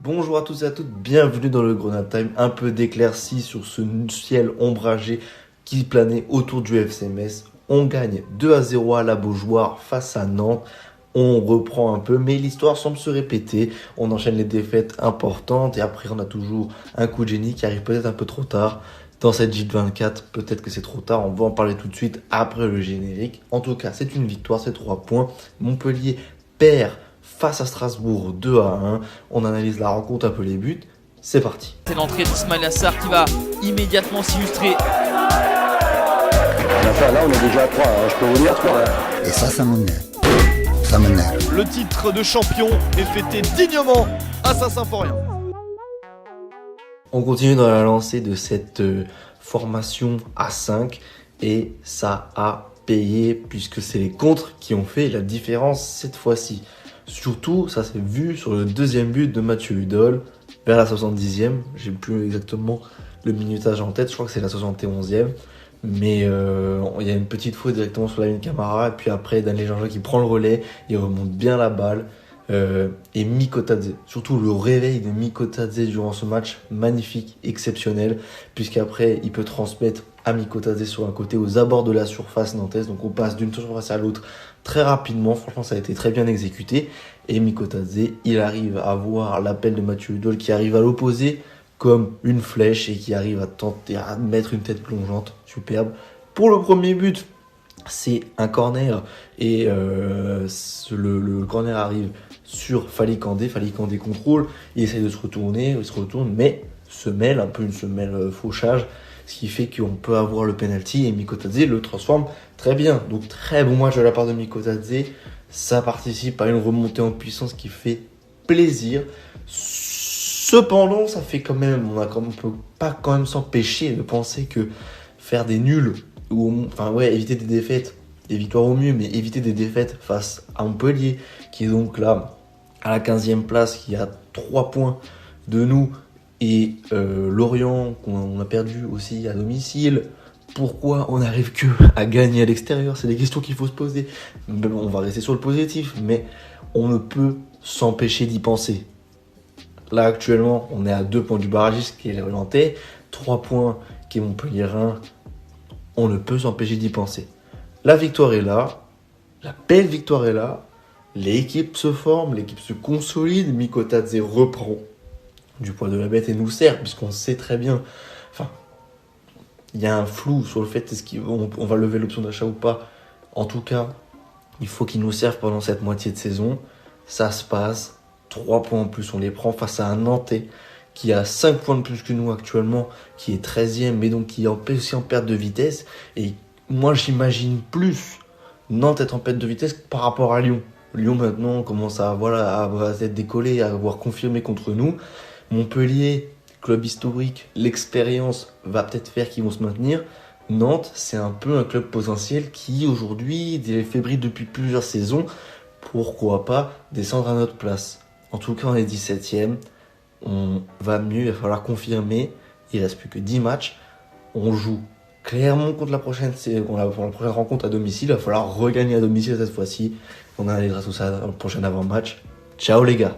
Bonjour à tous et à toutes, bienvenue dans le Grenade Time, un peu d'éclaircie sur ce ciel ombragé qui planait autour du FC Metz. On gagne 2-0 à la Beaujoire face à Nantes. On reprend un peu, mais l'histoire semble se répéter. On enchaîne les défaites importantes et après on a toujours un coup de génie qui arrive peut-être un peu trop tard. Dans cette J24, peut-être que c'est trop tard, on va en parler tout de suite après le générique. En tout cas, c'est une victoire, c'est 3 points. Montpellier perd face à Strasbourg 2-1. On analyse la rencontre, un peu les buts. C'est parti. C'est l'entrée d'Ismail Assar qui va immédiatement s'illustrer. Là, on est déjà à 3, je peux vous dire 3. Et ça m'énerve. Ça m'énerve. Le titre de champion est fêté dignement à Saint-Symphorien. On continue dans la lancée de cette formation à 5 et ça a payé puisque c'est les contres qui ont fait la différence cette fois-ci. Surtout, ça s'est vu sur le deuxième but de Mathieu Hudol vers la 70e. J'ai plus exactement le minutage en tête, je crois que c'est la 71e. Mais il y a une petite faute directement sur la ligne Camara. Et puis après, Daniel Jean-Jacques qui prend le relais, il remonte bien la balle. Et Mikotadze, surtout le réveil de Mikotadze durant ce match, magnifique, exceptionnel, puisqu'après il peut transmettre à Mikotadze sur un côté aux abords de la surface nantaise, donc on passe d'une surface à l'autre très rapidement. Franchement, ça a été très bien exécuté, et Mikotadze, il arrive à voir l'appel de Mathieu Hudol qui arrive à l'opposer comme une flèche et qui arrive à tenter à mettre une tête plongeante, superbe. Pour le premier but, c'est un corner et le corner arrive sur Falikandé. Falikandé contrôle, il essaie de se retourner, il se retourne, mais se mêle, un peu une semelle fauchage, ce qui fait qu'on peut avoir le penalty et Mikotadze le transforme très bien. Donc très bon match de la part de Mikotadze, ça participe à une remontée en puissance qui fait plaisir. Cependant, ça fait quand même, on peut pas quand même s'empêcher de penser que faire des nuls ou éviter des défaites, des victoires au mieux, mais éviter des défaites face à Montpellier, qui est donc là à la 15e place, qui a 3 points de nous, et Lorient, qu'on a perdu aussi à domicile. Pourquoi on n'arrive que à gagner à l'extérieur? C'est des questions qu'il faut se poser. On va rester sur le positif, mais on ne peut s'empêcher d'y penser. Là, actuellement, on est à 2 points du barragiste, qui est le Nantais, 3 points, qui est Montpellier-Rhin. On ne peut s'empêcher d'y penser. La victoire est là, la belle victoire est là, l'équipe se forme, l'équipe se consolide, Mikotadze reprend du poids de la bête et nous sert, puisqu'on sait très bien, il y a un flou sur le fait est-ce qu'on va lever l'option d'achat ou pas. En tout cas, il faut qu'il nous serve pendant cette moitié de saison. Ça se passe, 3 points en plus, on les prend face à un Nantais qui a 5 points de plus que nous actuellement, qui est 13e, mais donc qui est aussi en perte de vitesse. Et moi, j'imagine plus Nantes être en perte de vitesse par rapport à Lyon. Lyon, maintenant, commence à être décollé, à avoir confirmé contre nous. Montpellier, club historique, l'expérience va peut-être faire qu'ils vont se maintenir. Nantes, c'est un peu un club potentiel qui, aujourd'hui, est fébrile depuis plusieurs saisons. Pourquoi pas descendre à notre place? En tout cas, on est 17e. On va mieux, il va falloir confirmer. Il ne reste plus que 10 matchs. On joue clairement contre la prochaine rencontre à domicile. Il va falloir regagner à domicile cette fois-ci. On analysera tout ça dans le prochain avant-match. Ciao les gars!